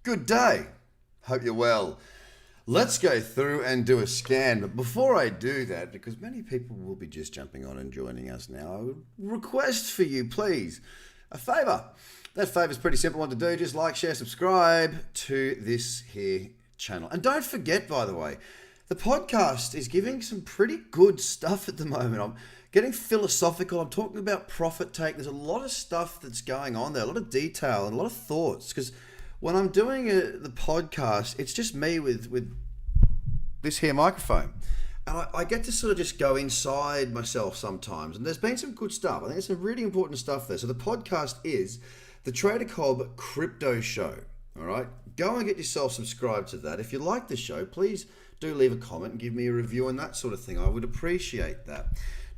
Good day. Hope you're well. Let's go through and do a scan. But before I do that, because many people will be just jumping on and joining us now, I would request for you, please, a favor. That favor is pretty simple one to do. Just like, share, subscribe to this here channel. And don't forget, by the way, the podcast is giving some pretty good stuff at the moment. I'm getting philosophical. I'm talking about profit take. There's a lot of stuff that's going on there, a lot of detail and a lot of thoughts. Because when I'm doing the podcast, it's just me with this here microphone. And I get to sort of just go inside myself sometimes. And there's been some good stuff. I think there's some really important stuff there. So the podcast is the Trader Cobb Crypto Show. All right? Go and get yourself subscribed to that. If you like the show, please do leave a comment and give me a review and that sort of thing. I would appreciate that.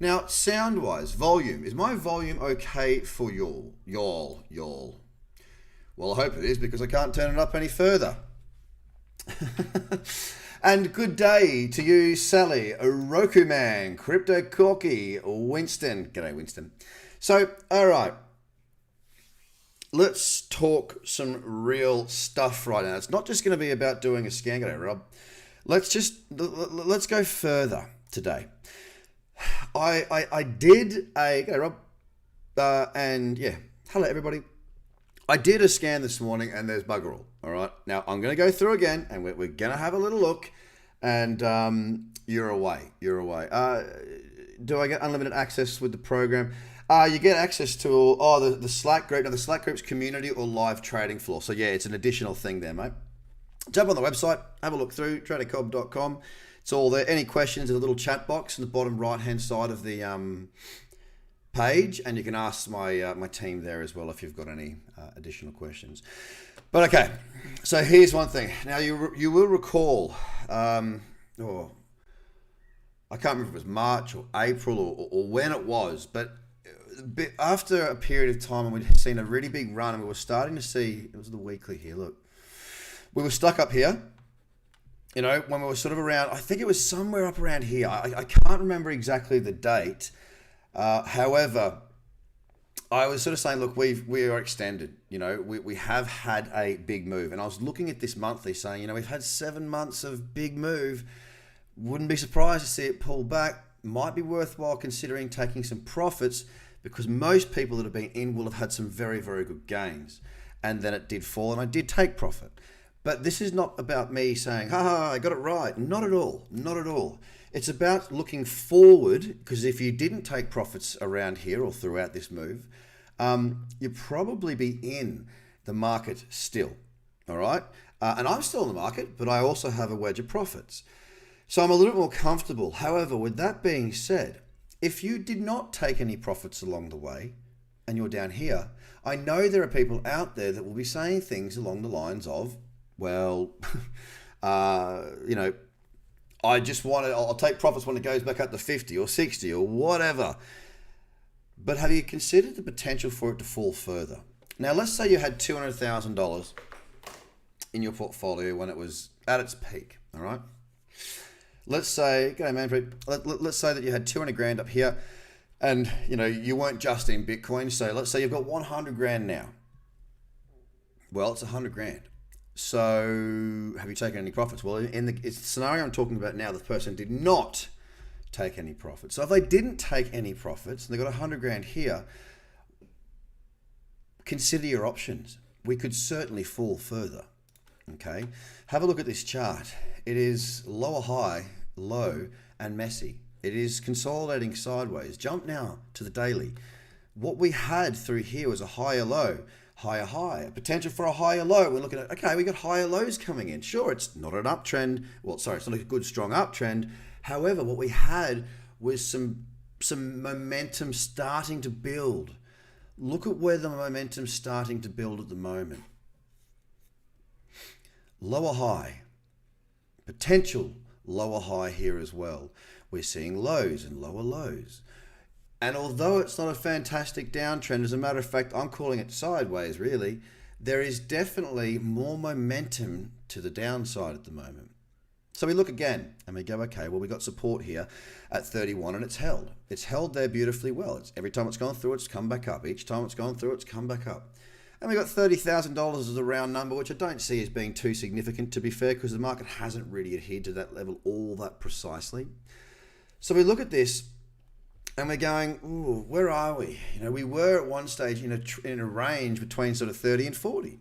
Now, sound-wise, volume. Is my volume okay for y'all? Y'all. Well, I hope it is, because I can't turn it up any further. And good day to you, Sally, Roku Man, Crypto Corky, Winston. G'day, Winston. So, all right. Let's talk some real stuff right now. It's not just going to be about doing a scan. G'day, Rob. Let's go further today. I did a... G'day, Rob. And yeah, hello, everybody. I did a scan this morning and there's bugger all right? Now, I'm going to go through again and we're going to have a little look and you're away. Do I get unlimited access with the program? You get access to the Slack group. Now, the Slack group's community or live trading floor. So yeah, it's an additional thing there, mate. Jump on the website, have a look through, TraderCobb.com. It's all there. Any questions in the little chat box in the bottom right-hand side of the page, and you can ask my team there as well if you've got any additional questions. But okay, so here's one thing. Now you will recall, I can't remember if it was March or April or when it was, but after a period of time and we'd seen a really big run and we were starting to see, it was the weekly here, look. We were stuck up here, you know, when we were sort of around, I think it was somewhere up around here. I can't remember exactly the date. However, I was sort of saying, look, we are extended, you know, we have had a big move. And I was looking at this monthly saying, you know, we've had 7 months of big move. Wouldn't be surprised to see it pull back. Might be worthwhile considering taking some profits, because most people that have been in will have had some very, very good gains. And then it did fall and I did take profit. But this is not about me saying, I got it right. Not at all. Not at all. It's about looking forward, because if you didn't take profits around here or throughout this move, you'd probably be in the market still. All right. And I'm still in the market, but I also have a wedge of profits. So I'm a little bit more comfortable. However, with that being said, if you did not take any profits along the way and you're down here, I know there are people out there that will be saying things along the lines of, well, you know, I'll take profits when it goes back up to 50 or 60 or whatever. But have you considered the potential for it to fall further? Now, let's say you had $200,000 in your portfolio when it was at its peak, all right? Let's say, g'day man, let's say that you had 200 grand up here and, you know, you weren't just in Bitcoin. So let's say you've got 100 grand now. Well, it's 100 grand. So have you taken any profits? Well, in the scenario I'm talking about now, the person did not take any profits. So if they didn't take any profits and they got 100 grand here, consider your options. We could certainly fall further. Okay. Have a look at this chart. It is lower high, low, and messy. It is consolidating sideways. Jump now to the daily. What we had through here was a higher low, higher high, a potential for a higher low. We're looking at, okay, we got higher lows coming in. Sure, it's not an uptrend. Well, sorry, it's not a good, strong uptrend. However, what we had was some momentum starting to build. Look at where the momentum's starting to build at the moment. Lower high, potential lower high here as well. We're seeing lows and lower lows. And although it's not a fantastic downtrend, as a matter of fact, I'm calling it sideways really, there is definitely more momentum to the downside at the moment. So we look again and we go, okay, well, we got support here at 31 and it's held. It's held there beautifully well. Every time it's gone through, it's come back up. Each time it's gone through, it's come back up. And we got $30,000 as a round number, which I don't see as being too significant, to be fair, because the market hasn't really adhered to that level all that precisely. So we look at this and we're going, ooh, where are we? You know, we were at one stage in a range between sort of 30 and 40.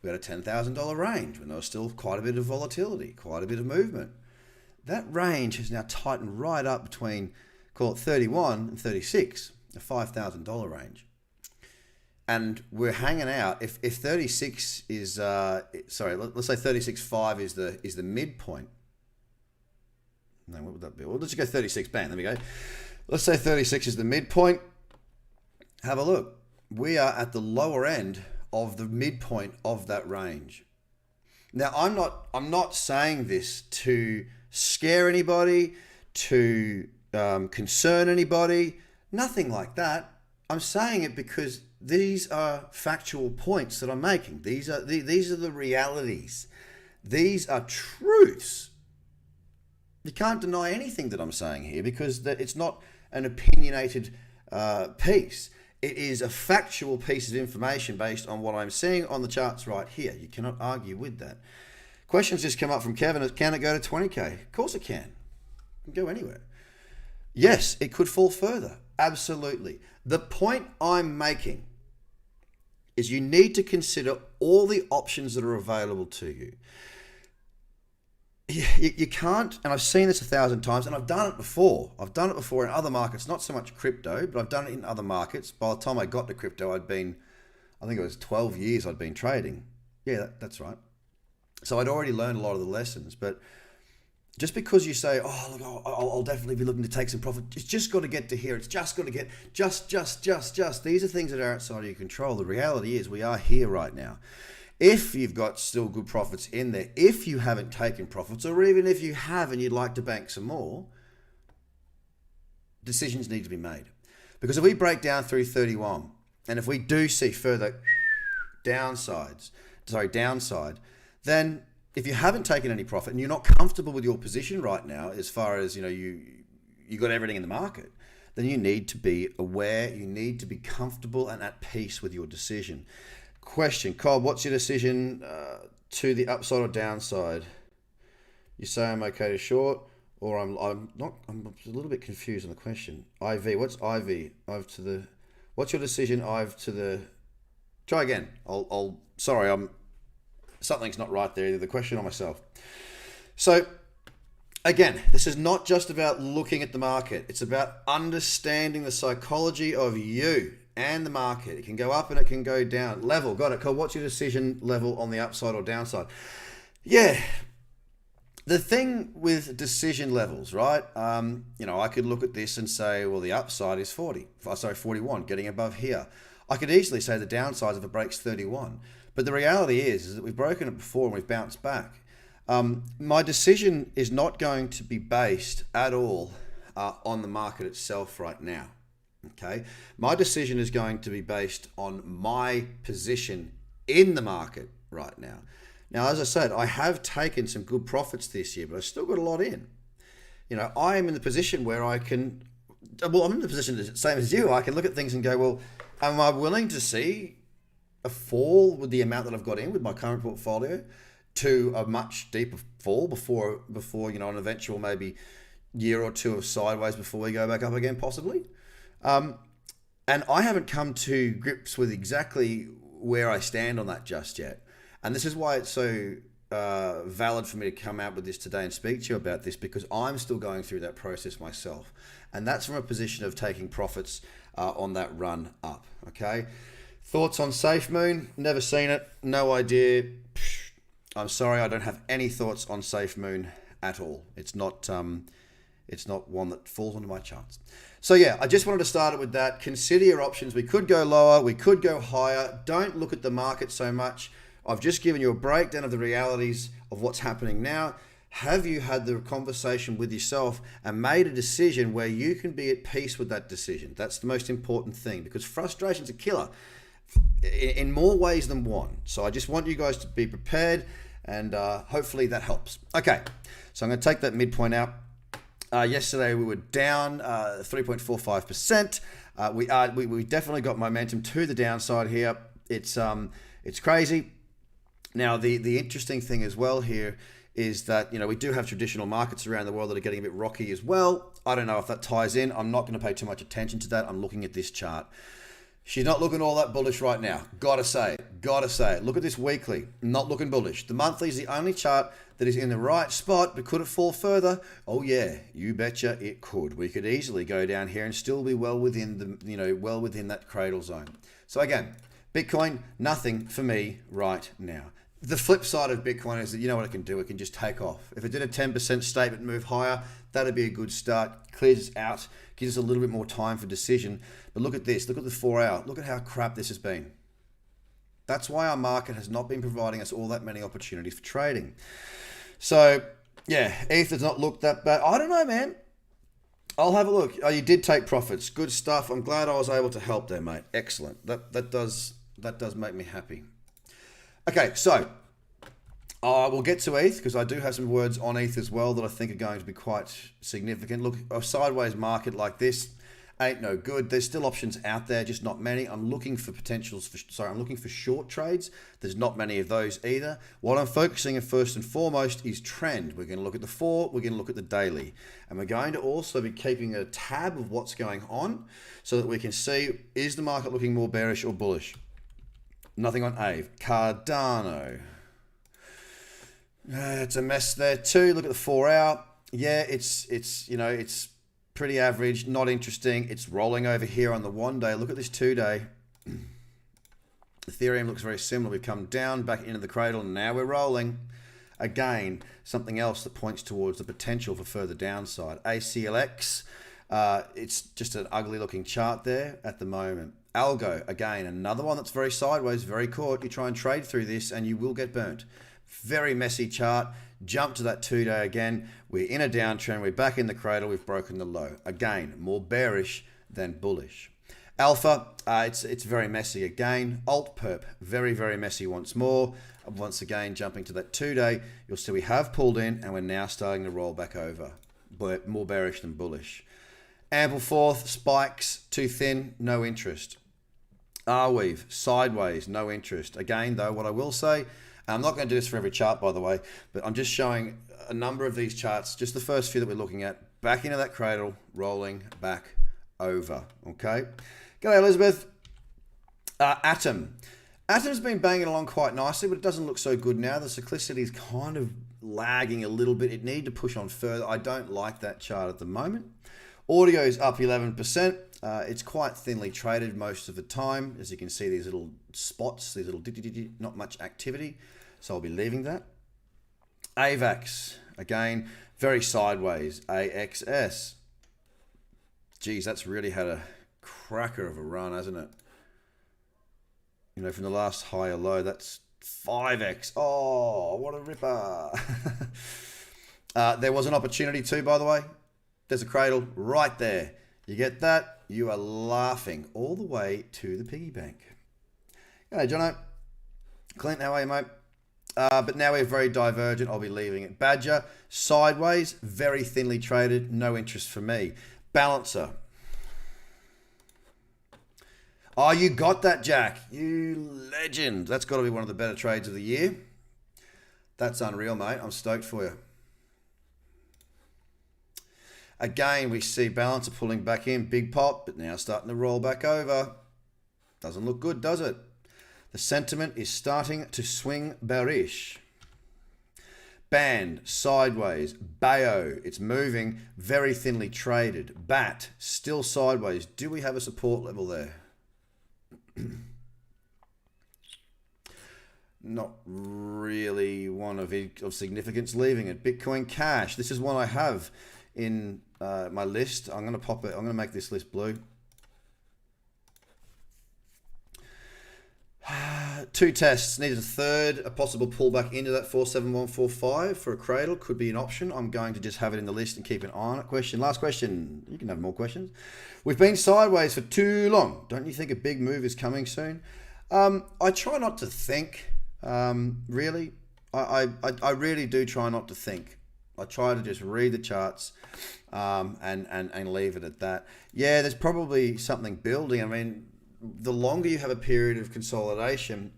We had a $10,000 range when there was still quite a bit of volatility, quite a bit of movement. That range has now tightened right up between, call it 31 and 36, a $5,000 range. And we're hanging out. If 36 is, let's say 36.5 is the midpoint. No, what would that be? Well, let's just go 36. Bang, there we go. Let's say 36 is the midpoint. Have a look. We are at the lower end of the midpoint of that range. Now, I'm not saying this to scare anybody, to concern anybody, nothing like that. I'm saying it because these are factual points that I'm making. These are the realities. These are truths. You can't deny anything that I'm saying here because it's not an opinionated piece. It is a factual piece of information based on what I'm seeing on the charts right here. You cannot argue with that. Questions just come up from Kevin. Can it go to 20K? Of course it can. It can go anywhere. Yes, it could fall further. Absolutely. The point I'm making is you need to consider all the options that are available to you. You can't, and I've seen this 1,000 times, and I've done it before. I've done it before in other markets, not so much crypto, but I've done it in other markets. By the time I got to crypto, I think it was 12 years I'd been trading. Yeah, that's right. So I'd already learned a lot of the lessons, but just because you say, oh, look, I'll definitely be looking to take some profit, it's just got to get to here. It's just got to get, just. These are things that are outside of your control. The reality is we are here right now. If you've got still good profits in there, if you haven't taken profits, or even if you have and you'd like to bank some more, decisions need to be made. Because if we break down through 31, and if we do see further downside, then if you haven't taken any profit and you're not comfortable with your position right now, as far as you got everything in the market, then you need to be aware, you need to be comfortable and at peace with your decision. Question, Cobb, what's your decision to the upside or downside? You say I'm okay to short, or I'm not. I'm a little bit confused on the question. IV, what's IV? What's your decision? IV to the. Try again. Sorry, something's not right there. Either the question or myself. So, again, this is not just about looking at the market. It's about understanding the psychology of you and the market. It can go up and it can go down. Level, got it. Cool. What's your decision level on the upside or downside? Yeah. The thing with decision levels, right? I could look at this and say, well, the upside is 41, getting above here. I could easily say the downside if it breaks 31. But the reality is that we've broken it before and we've bounced back. My decision is not going to be based at all on the market itself right now. Okay, my decision is going to be based on my position in the market right now. Now, as I said, I have taken some good profits this year, but I've still got a lot in. I am in the position where I'm in the position the same as you. I can look at things and go, well, am I willing to see a fall with the amount that I've got in with my current portfolio to a much deeper fall before an eventual maybe year or two of sideways before we go back up again, possibly? And I haven't come to grips with exactly where I stand on that just yet. And this is why it's so valid for me to come out with this today and speak to you about this, because I'm still going through that process myself. And that's from a position of taking profits on that run up. Okay. Thoughts on SafeMoon? Never seen it. No idea. I'm sorry. I don't have any thoughts on SafeMoon at all. It's not one that falls onto my charts. So yeah, I just wanted to start it with that. Consider your options. We could go lower. We could go higher. Don't look at the market so much. I've just given you a breakdown of the realities of what's happening now. Have you had the conversation with yourself and made a decision where you can be at peace with that decision? That's the most important thing, because frustration's a killer in more ways than one. So I just want you guys to be prepared, and hopefully that helps. Okay, so I'm going to take that midpoint out. Yesterday we were down 3.45%. We definitely got momentum to the downside here. It's crazy. Now, the interesting thing as well here is that, we do have traditional markets around the world that are getting a bit rocky as well. I don't know if that ties in. I'm not going to pay too much attention to that. I'm looking at this chart. She's not looking all that bullish right now. Gotta say it. Look at this weekly. Not looking bullish. The monthly is the only chart that is in the right spot, but could it fall further? Oh yeah, you betcha it could. We could easily go down here and still be well within that cradle zone. So again, Bitcoin, nothing for me right now. The flip side of Bitcoin is that you know what it can do? It can just take off. If it did a 10% statement move higher, that'd be a good start. Clears us out, gives us a little bit more time for decision. But look at this. Look at the 4 hour. Look at how crap this has been. That's why our market has not been providing us all that many opportunities for trading. So, yeah, ETH does not look that bad. I don't know, man. I'll have a look. Oh, you did take profits. Good stuff. I'm glad I was able to help there, mate. Excellent. That does make me happy. Okay, so we'll get to ETH because I do have some words on ETH as well that I think are going to be quite significant. Look, a sideways market like this ain't no good. There's still options out there, just not many. I'm looking for I'm looking for short trades. There's not many of those either. What I'm focusing on first and foremost is trend. We're going to look at the 4, we're going to look at the daily. And we're going to also be keeping a tab of what's going on so that we can see, is the market looking more bearish or bullish? Nothing on AVE. Cardano. It's a mess there too. Look at the 4 hour. Yeah, it's pretty average, not interesting. It's rolling over here on the 1 day. Look at this 2 day. Ethereum looks very similar. We've come down back into the cradle and now we're rolling. Again, something else that points towards the potential for further downside. ACLX, it's just an ugly looking chart there at the moment. Algo, again, another one that's very sideways, very caught. You try and trade through this and you will get burnt. Very messy chart. Jump to that 2 day again. We're in a downtrend. We're back in the cradle. We've broken the low. Again, more bearish than bullish. Alpha, it's very messy again. AltPERP, very, very messy once more. Once again, jumping to that 2 day, you'll see we have pulled in and we're now starting to roll back over. But more bearish than bullish. Ampleforth, spikes, too thin, no interest. Arweave, sideways, no interest. Again, though, what I will say, I'm not going to do this for every chart, by the way, but I'm just showing a number of these charts, just the first few that we're looking at, back into that cradle, rolling back over, okay? G'day, Elizabeth. Atom. Atom's been banging along quite nicely, but it doesn't look so good now. The cyclicity is kind of lagging a little bit. It needed to push on further. I don't like that chart at the moment. Audio is up 11%. It's quite thinly traded most of the time. As you can see, these little spots, these little not much activity. So I'll be leaving that. AVAX, again, very sideways. AXS. Geez, that's really had a cracker of a run, hasn't it? From the last high or low, that's 5x. Oh, what a ripper. There was an opportunity too, by the way. There's a cradle right there. You get that? You are laughing all the way to the piggy bank. Hey, Jono. Clint, how are you, mate? But now we're very divergent. I'll be leaving it. Badger, sideways, very thinly traded. No interest for me. Balancer. Oh, you got that, Jack. You legend. That's got to be one of the better trades of the year. That's unreal, mate. I'm stoked for you. Again, we see Balancer pulling back in. Big pop, but now starting to roll back over. Doesn't look good, does it? The sentiment is starting to swing bearish. Band, sideways. Bayo, it's moving, very thinly traded. BAT, still sideways. Do we have a support level there? Not really one of significance. Leaving it. Bitcoin Cash, this is one I have in my list. I'm going to pop it. I'm going to make this list blue. 2 tests. Needed a third. A possible pullback into that 47145 for a cradle could be an option. I'm going to just have it in the list and keep an eye on it. Last question. You can have more questions. We've been sideways for too long. Don't you think a big move is coming soon? I try not to think. Really, I really do try not to think. I try to just read the charts and leave it at that. Yeah, there's probably something building. I mean, the longer you have a period of consolidation,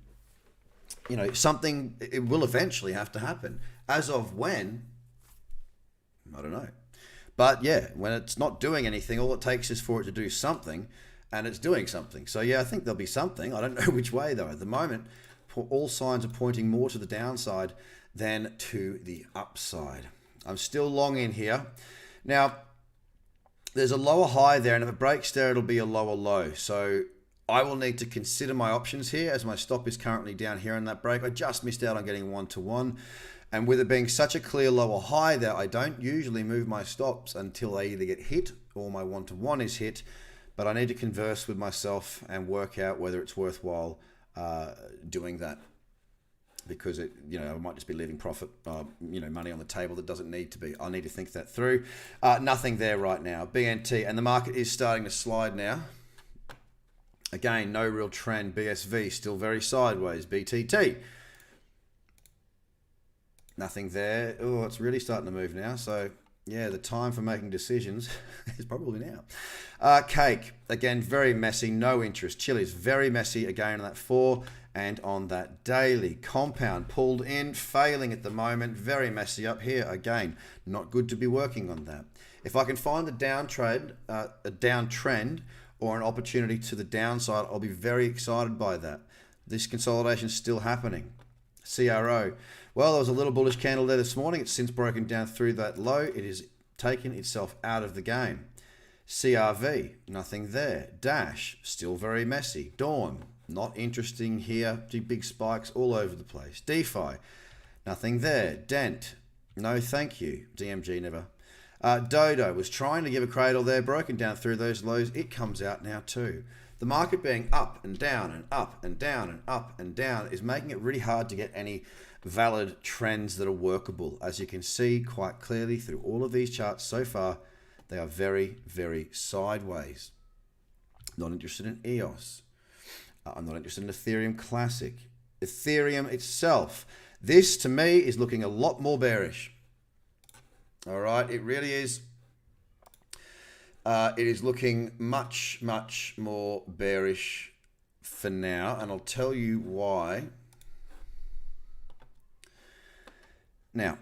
you know, something, it will eventually have to happen. As of when, I don't know. But yeah, when it's not doing anything, all it takes is for it to do something, and it's doing something. So yeah, I think there'll be something. I don't know which way though. At the moment, all signs are pointing more to the downside than to the upside. I'm still long in here. Now, there's a lower high there, and if it breaks there, it'll be a lower low. So I will need to consider my options here, as my stop is currently down here in that break. I just missed out on getting 1-to-1. And with it being such a clear lower high there, I don't usually move my stops until they either get hit or my 1-to-1 is hit. But I need to converse with myself and work out whether it's worthwhile doing that. Because it, you know, I might just be leaving profit, you know, money on the table that doesn't need to be. I need to think that through. Nothing there right now. BNT, and the market is starting to slide now. Again, no real trend. BSV still very sideways. BTT. Nothing there. Oh, it's really starting to move now. So, yeah, the time for making decisions is probably now. Cake, again, very messy. No interest. Chili's, very messy. Again, on that 4 and on that daily. Compound, pulled in, failing at the moment. Very messy up here. Again, not good to be working on that. If I can find a downtrend or an opportunity to the downside, I'll be very excited by that. This consolidation is still happening. CRO. Well, there was a little bullish candle there this morning. It's since broken down through that low. It has taken itself out of the game. CRV, nothing there. Dash, still very messy. Dawn, not interesting here. Big spikes all over the place. DeFi, nothing there. Dent, no thank you. DMG never. Dodo was trying to give a cradle there, broken down through those lows. It comes out now too. The market being up and down and up and down and up and down is making it really hard to get any valid trends that are workable. As you can see quite clearly through all of these charts so far, they are very, very sideways. Not interested in EOS. I'm not interested in Ethereum Classic. Ethereum itself, this to me is looking a lot more bearish. All right, it really is. It is looking much, much more bearish for now, and I'll tell you why. Now,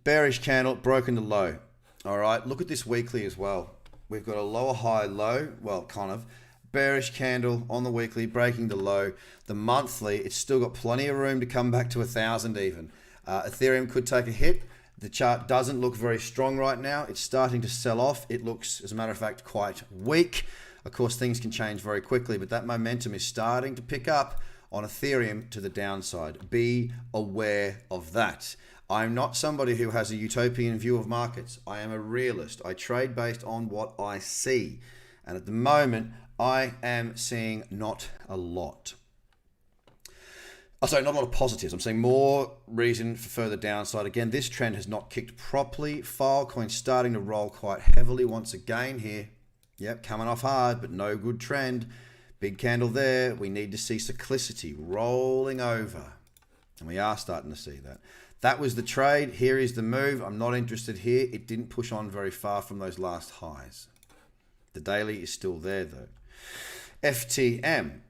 bearish candle, broken to low. All right, look at this weekly as well. We've got a lower high low, well, kind of. Bearish candle on the weekly, breaking the low. The monthly, it's still got plenty of room to come back to 1,000 even. Ethereum could take a hit. The chart doesn't look very strong right now. It's starting to sell off. It looks, as a matter of fact, quite weak. Of course, things can change very quickly, but that momentum is starting to pick up on Ethereum to the downside. Be aware of that. I'm not somebody who has a utopian view of markets. I am a realist. I trade based on what I see. And at the moment, I am seeing not a lot. Oh, sorry, not a lot of positives. I'm seeing more reason for further downside. Again, this trend has not kicked properly. Filecoin starting to roll quite heavily once again here. Yep, coming off hard, but no good trend. Big candle there. We need to see cyclicity rolling over. And we are starting to see that. That was the trade. Here is the move. I'm not interested here. It didn't push on very far from those last highs. The daily is still there though. FTM.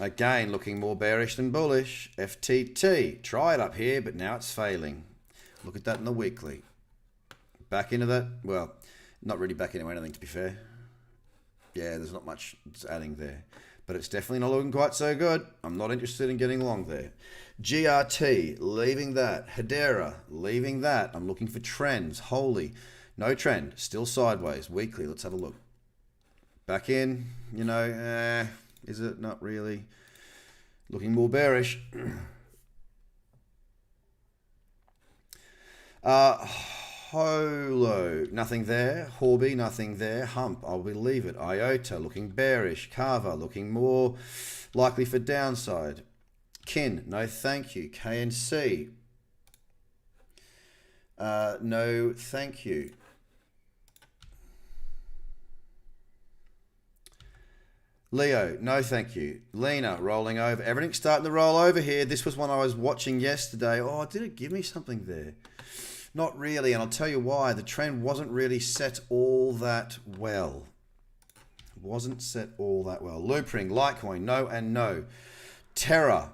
Again, looking more bearish than bullish. FTT, try it up here, but now it's failing. Look at that in the weekly. Back into that, well, not really back into anything to be fair. Yeah, there's not much it's adding there. But it's definitely not looking quite so good. I'm not interested in getting long there. GRT, leaving that. Hedera, leaving that. I'm looking for trends. Holy, no trend, still sideways. Weekly, let's have a look. Back in, you know, is it? Not really. Looking more bearish. Holo, nothing there. Horby, nothing there. Hump, I'll believe it. IOTA, looking bearish. Carver, looking more likely for downside. Kin, no thank you. KNC, no thank you. Leo, no thank you. Lena, rolling over. Everything's starting to roll over here. This was one I was watching yesterday. Oh, did it give me something there? Not really, and I'll tell you why. The trend wasn't really set all that well. wasn't set all that well. Loopring, Litecoin, no and no. Terra,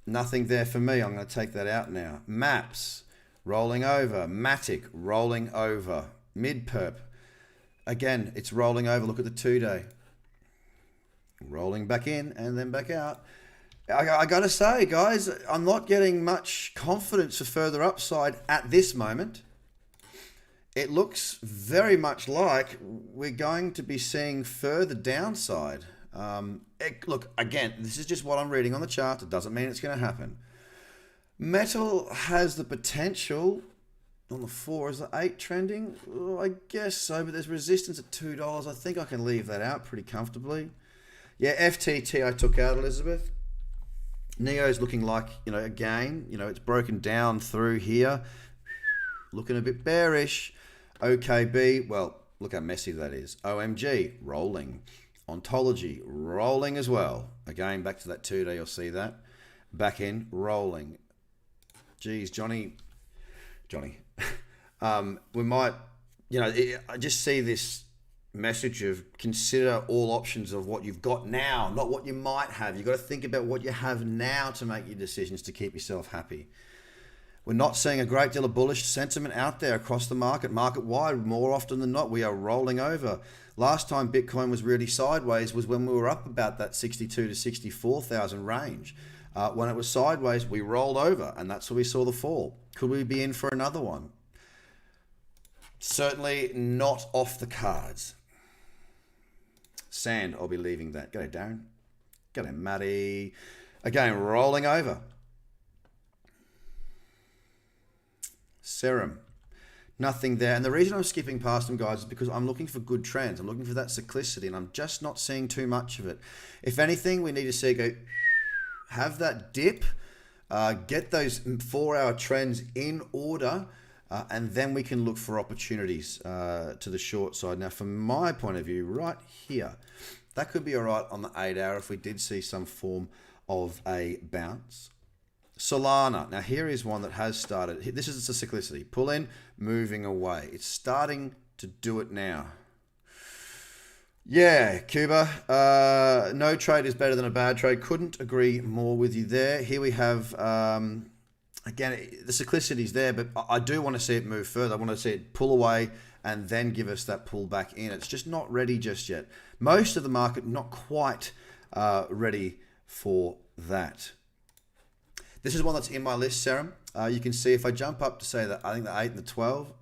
nothing there for me. I'm going to take that out now. Maps, rolling over. Matic, rolling over. Mid-perp, again, it's rolling over. Look at the 2-day. Rolling back in and then back out. I got to say, guys, I'm not getting much confidence for further upside at this moment. It looks very much like we're going to be seeing further downside. Look, again, this is just what I'm reading on the chart. It doesn't mean it's going to happen. Metal has the potential on the 4. Is the 8 trending? Oh, I guess so, but there's resistance at $2. I think I can leave that out pretty comfortably. Yeah, FTT I took out, Elizabeth. Neo's looking like, again, it's broken down through here. Looking a bit bearish. OKB, well, look how messy that is. OMG, rolling. Ontology, rolling as well. Again, back to that 2-day, you'll see that. Back in, rolling. Geez, Johnny. We might, I just see this message of consider all options of what you've got now, not what you might have. You've got to think about what you have now to make your decisions to keep yourself happy. We're not seeing a great deal of bullish sentiment out there across the market-wide. More often than not, we are rolling over. Last time Bitcoin was really sideways was when we were up about that 62 to 64,000 range. When it was sideways, we rolled over, and that's where we saw the fall. Could we be in for another one? Certainly not off the cards. Sand, I'll be leaving that. Go, Darren. Go, Matty. Again, rolling over. Serum, nothing there. And the reason I'm skipping past them, guys, is because I'm looking for good trends. I'm looking for that cyclicity, and I'm just not seeing too much of it. If anything, we need to see go, have that dip, get those 4-hour trends in order, and then we can look for opportunities to the short side. Now, from my point of view, right here, that could be all right on the 8-hour if we did see some form of a bounce. Solana. Now, here is one that has started. This is the cyclicity. Pull in, moving away. It's starting to do it now. Yeah, Cuba. No trade is better than a bad trade. Couldn't agree more with you there. Here we have, again, the cyclicity is there, but I do want to see it move further. I want to see it pull away and then give us that pull back in. It's just not ready just yet. Most of the market not quite ready for that. This is one that's in my list, Serum. You can see if I jump up to say that, I think the 8 and the 12.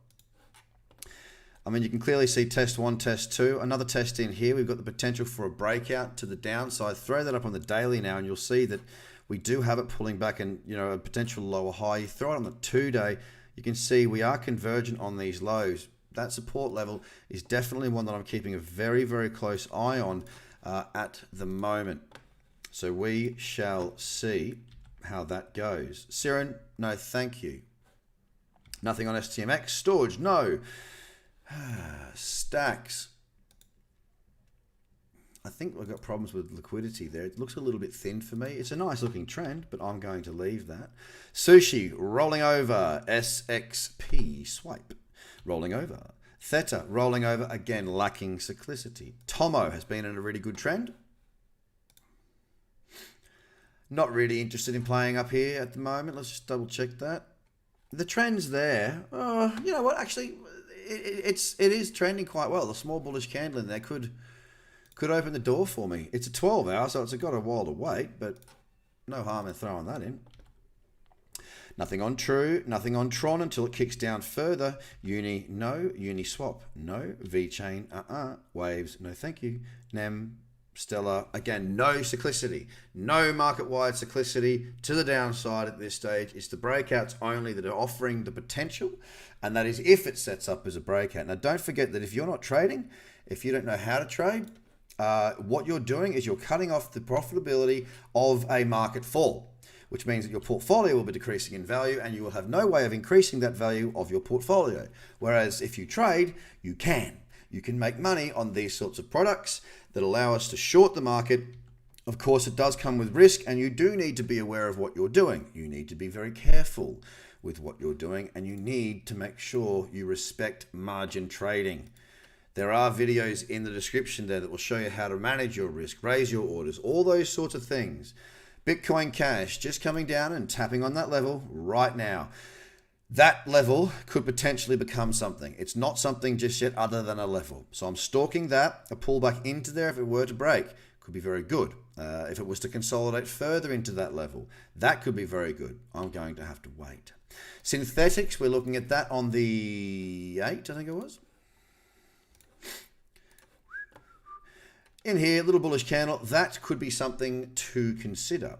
I mean, you can clearly see test 1, test 2. Another test in here. We've got the potential for a breakout to the downside. Throw that up on the daily now, and you'll see that we do have it pulling back and, a potential lower high. You throw it on the 2-day, you can see we are convergent on these lows. That support level is definitely one that I'm keeping a very, very close eye on at the moment. So we shall see how that goes. Siren, no thank you. Nothing on STMX. Storage, no. Stacks. I think we've got problems with liquidity there. It looks a little bit thin for me. It's a nice looking trend, but I'm going to leave that. Sushi, rolling over. SXP, swipe, rolling over. Theta, rolling over, again, lacking cyclicity. Tomo has been in a really good trend. Not really interested in playing up here at the moment. Let's just double check that. The trend's there. You know what? Actually, it is trending quite well. The small bullish candle in there could open the door for me. It's a 12-hour, so it's got a while to wait, but no harm in throwing that in. Nothing on True, nothing on Tron until it kicks down further. Uni, no. Uniswap, no. VeChain, Waves, no thank you. Nem, Stellar, again, no cyclicity. No market-wide cyclicity to the downside at this stage. It's the breakouts only that are offering the potential, and that is if it sets up as a breakout. Now, don't forget that if you're not trading, if you don't know how to trade, what you're doing is you're cutting off the profitability of a market fall, which means that your portfolio will be decreasing in value and you will have no way of increasing that value of your portfolio. Whereas if you trade, you can. You can make money on these sorts of products that allow us to short the market. Of course, it does come with risk, and you do need to be aware of what you're doing. You need to be very careful with what you're doing, and you need to make sure you respect margin trading. There are videos in the description there that will show you how to manage your risk, raise your orders, all those sorts of things. Bitcoin Cash just coming down and tapping on that level right now. That level could potentially become something. It's not something just yet other than a level. So I'm stalking that. A pullback into there, if it were to break, could be very good. If it was to consolidate further into that level, that could be very good. I'm going to have to wait. Synthetix, we're looking at that on the 8th, I think it was. In here, little bullish candle, that could be something to consider.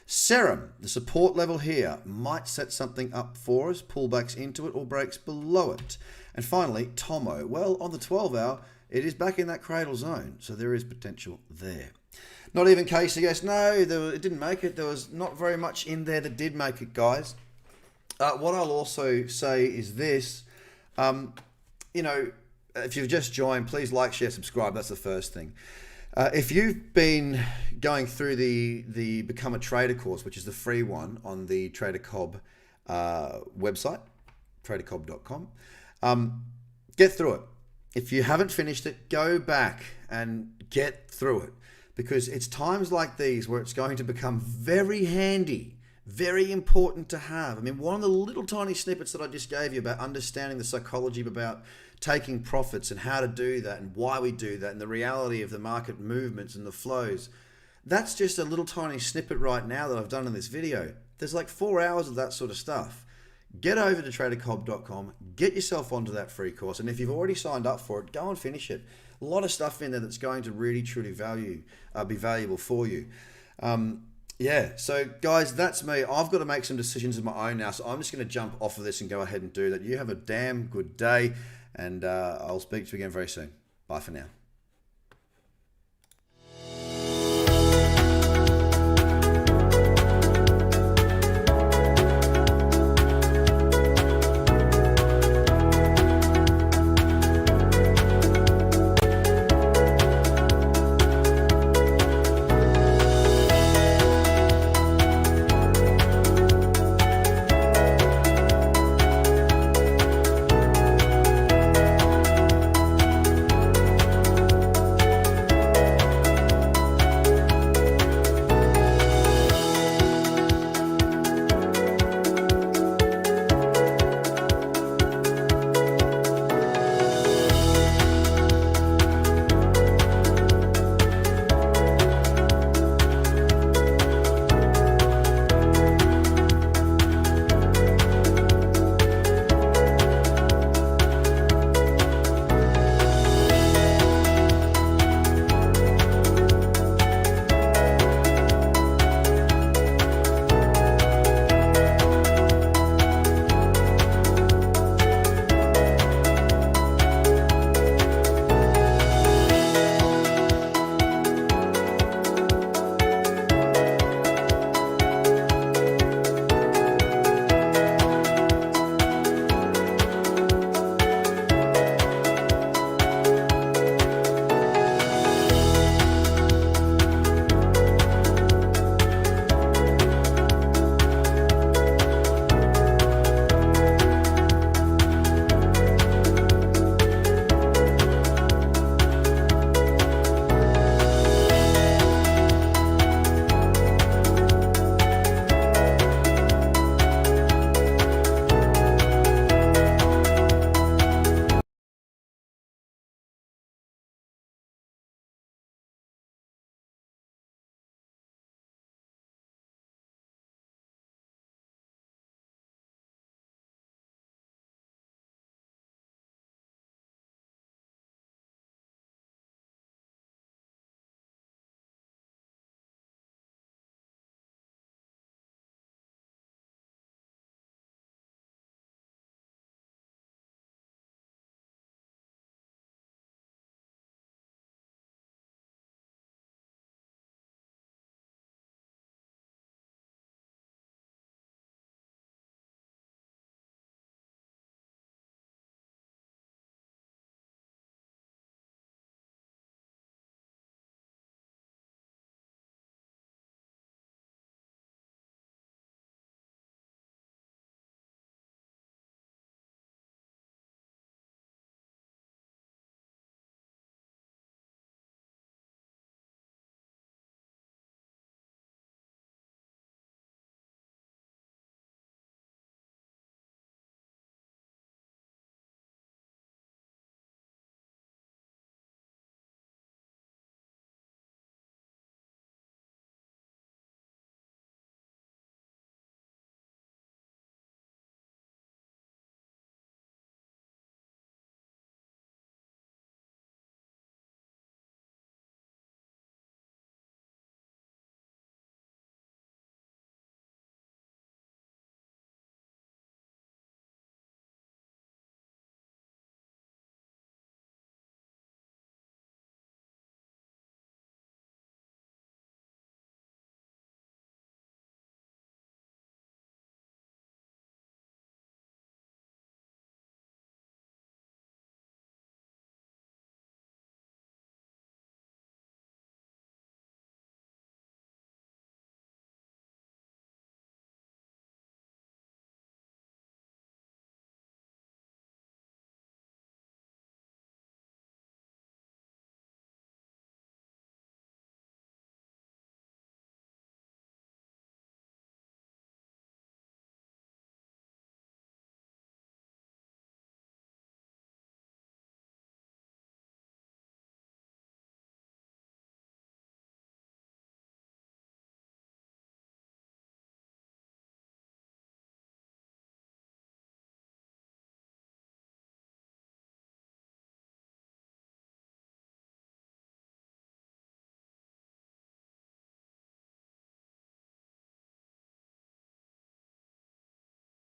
Serum, the support level here, might set something up for us, pullbacks into it or breaks below it. And finally, Tomo. Well, on the 12-hour, it is back in that cradle zone, so there is potential there. Not even KCS, no, it didn't make it. There was not very much in there that did make it, guys. What I'll also say is this, you know, if you've just joined, please like, share, subscribe. That's the first thing. If you've been going through the Become a Trader course, which is the free one on the Trader Cobb website, TRADERCOBB.com, get through it. If you haven't finished it, go back and get through it, because it's times like these where it's going to become very handy, very important to have. I mean, one of the little tiny snippets that I just gave you about understanding the psychology about taking profits and how to do that and why we do that and the reality of the market movements and the flows. That's just a little tiny snippet right now that I've done in this video. There's like 4 hours of that sort of stuff. Get over to TraderCoBB.com, get yourself onto that free course, and if you've already signed up for it, go and finish it. A lot of stuff in there that's going to really truly be valuable for you. Yeah, so guys, that's me. I've got to make some decisions of my own now, so I'm just going to jump off of this and go ahead and do that. You have a damn good day. And I'll speak to you again very soon. Bye for now.